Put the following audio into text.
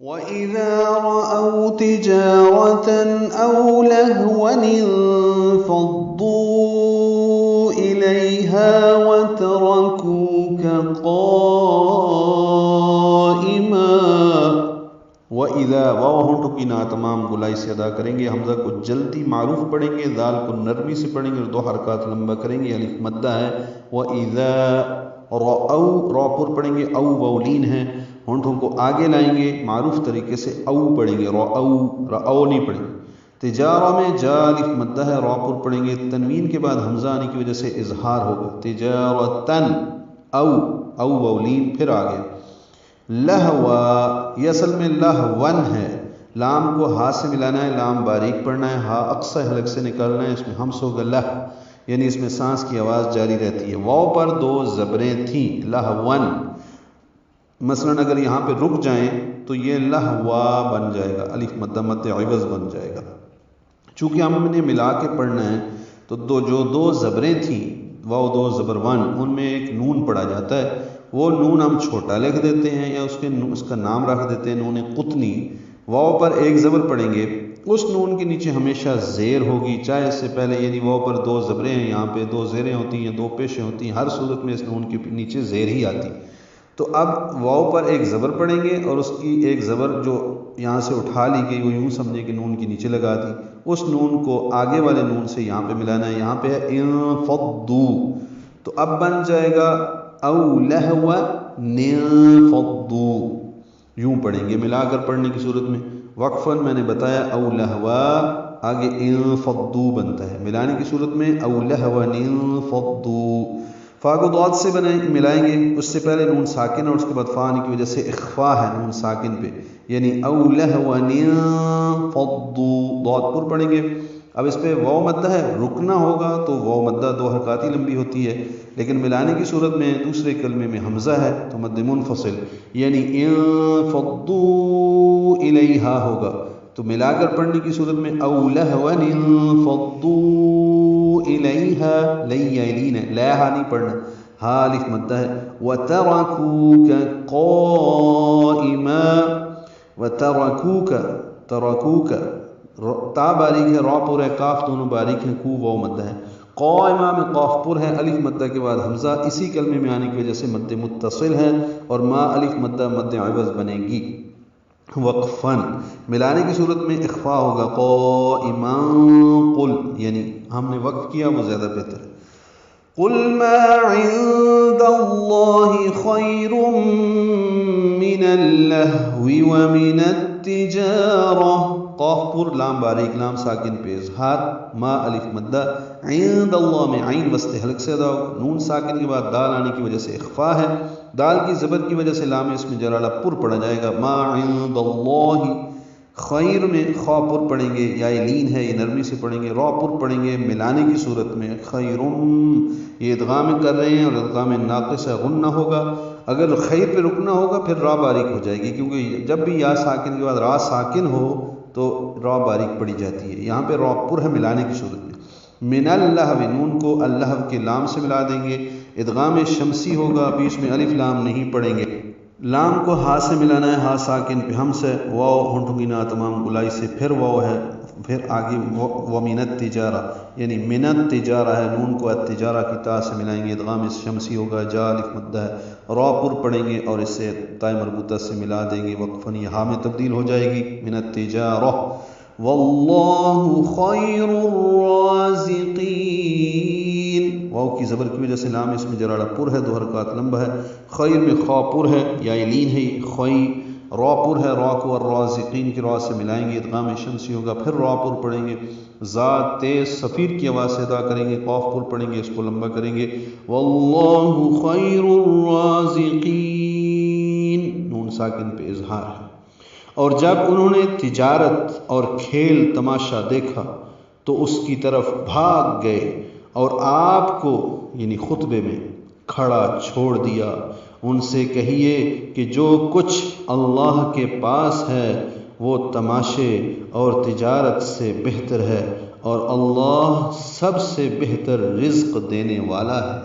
وَإِذَا رَأَوْا تِجَارَةً أَوْ لَهْوًا انفَضُّوا إِلَيْهَا وَتَرَكُوكَ قَائِمًا۔ وَإِذَا واو ہونٹوں کی نا تمام گولائی سے ادا کریں گے، حمزہ کو جلدی معروف پڑھیں گے، دال کو نرمی سے پڑھیں گے اور 2 حرکات لمبا کریں گے، الف مدہ ہے۔ وَإِذَا رَأَوْا را پر پڑھیں گے، او وولین ہے، ہونٹوں کو آگے لائیں گے، معروف طریقے سے او پڑھیں گے، رأو نہیں پڑھیں گے۔ تجارہ میں جا الف مدہ ہے، را پر پڑھیں گے، تنوین کے بعد حمزہ آنے کی وجہ سے اظہار ہوگا، تجارتن، او وولین پھر آگے۔ لہوا یہ اصل میں لہون ہے، لام کو ہا سے ملانا ہے، لام باریک پڑھنا ہے، ہا اقصی حلق سے نکالنا ہے، اس میں ہمس ہوگا لہ، یعنی اس میں سانس کی آواز جاری رہتی ہے۔ واو پر 2 زبریں تھیں، لہون، مثلا اگر یہاں پہ رک جائیں تو یہ لہوا بن جائے گا، الف مدہ مد عوض بن جائے گا۔ چونکہ ہم نے ملا کے پڑھنا ہے تو جو 2 زبریں تھیں، واو 2 زبر 1، ان میں ایک نون پڑھا جاتا ہے، وہ نون ہم چھوٹا لکھ دیتے ہیں یا اس کا نام رکھ دیتے ہیں نون قطنی۔ واو پر 1 زبر پڑھیں گے، اس نون کے نیچے ہمیشہ زیر ہوگی، چاہے اس سے پہلے، یعنی واو پر 2 زبریں ہیں، یہاں پہ 2 زیریں ہوتی ہیں، 2 پیشیں ہوتی ہیں، ہر صورت میں اس نون کے نیچے زیر ہی آتی۔ تو اب واو پر 1 زبر پڑھیں گے اور اس کی 1 زبر جو یہاں سے اٹھا لی گئی وہ یوں سمجھے کہ نون کے نیچے لگا دی، اس نون کو آگے والے نون سے یہاں پہ ملانا ہے، یہاں پہ ہے انفضوا، تو اب بن جائے گا او لہوا ننفضوا، یوں پڑھیں گے ملا کر پڑھنے کی صورت میں۔ وقفاً میں نے بتایا او لہوا، آگے انفضوا بنتا ہے، ملانے کی صورت میں او لہوا ننفضوا۔ فا کو ضاد سے ملائیں گے، اس سے پہلے نون ساکن اور اس کے بعد فا آنے کی وجہ سے اخفا ہے نون ساکن پہ، یعنی او لہوا ننفضوا، ضاد پر پڑھیں گے۔ اب اس پہ واو مدہ ہے، رکنا ہوگا تو واو مدہ 2 حرکات ہی لمبی ہوتی ہے، لیکن ملانے کی صورت میں دوسرے کلمے میں حمزہ ہے تو مد منفصل، یعنی انفضوا الیہا ہوگا، تو ملا کر پڑھنے کی صورت میں او لہوا انفضوا الیہا، لیلین ہے، لیہا نہیں پڑھنا، ہا الف مدہ ہے۔ وترکوک قائما، وترکوک، ترکوک، تا باریک ہے، را پر ہے، کاف دونوں باریک ہیں، کو واو مدہ ہے۔ قائمہ میں قاف پر ہے، الف مدہ کے بعد حمزہ اسی کلمے میں آنے کی وجہ سے مد متصل ہے اور ما الف مدہ مد عوض بنے گی۔ وقفاً ملانے کی صورت میں اخفا ہوگا، قائما قل، یعنی ہم نے وقف کیا وہ زیادہ بہتر ہے۔ قل ما عند اللہ خیر من اللہو ومن التجارہ، قاف پر، لام باریک، لام ساکن پہ اظہار، ما الف مدہ، عند اللہ میں عین وسط حلق سے ادا ہوگا، نون ساکن کے بعد دال آنے کی وجہ سے اخفا ہے، دال کی زبر کی وجہ سے لام اس میں جلالہ پر پڑھا جائے گا، ما عند اللہ، خیر میں خا پر پڑھیں گے، یا لین ہے یہ نرمی سے پڑھیں گے، را پر پڑھیں گے ملانے کی صورت میں، خیرم، یہ ادغام کر رہے ہیں اور ادغام ناقص ہے، غنہ ہوگا، اگر خیر پہ رکنا ہوگا پھر را باریک ہو جائے گی، کیونکہ جب بھی یا ساکن کے بعد را ساکن ہو تو را باریک پڑی جاتی ہے، یہاں پہ را پر ہے ملانے کی صورت میں۔ من اللہو، نون کو اللہو کے لام سے ملا دیں گے، ادغام شمسی ہوگا، بیچ میں الف لام نہیں پڑھیں گے، لام کو ہا سے ملانا ہے، ہا ساکن پہ ہمس ہے، واو ہونٹوں کی نا تمام گلائی سے پھر واو ہے، پھر آگے ومن التجارہ، یعنی من التجارہ ہے، نون کو التجارہ کی تا سے ملائیں گے، ادغام شمسی ہوگا، جا الف مدہ ہے، را پر پڑھیں گے اور اس سے تائے مربوطہ سے ملا دیں گے، وقفاً یہ ہا میں تبدیل ہو جائے گی، من التجارہ۔ واللہ خیر الرازقین، واو کی زبر کی وجہ سے لام اس میں جلالہ پر ہے، 2 حرکات لمبا ہے، خیر میں خا پر ہے، یا لین ہے، خی، را پر ہے، را کو الرازقین کی را سے ملائیں گے، ادغام شمسی ہوگا، پھر را پر پڑھیں گے، ذات تیز صفیر کی آواز سے ادا کریں گے، قاف پر پڑھیں گے، اس کو لمبا کریں گے، واللہ خیر الرازقین، نون ساکن پہ اظہار ہے۔ اور جب انہوں نے تجارت اور کھیل تماشا دیکھا تو اس کی طرف بھاگ گئے اور آپ کو، یعنی خطبے میں، کھڑا چھوڑ دیا، ان سے کہیے کہ جو کچھ اللہ کے پاس ہے وہ تماشے اور تجارت سے بہتر ہے اور اللہ سب سے بہتر رزق دینے والا ہے۔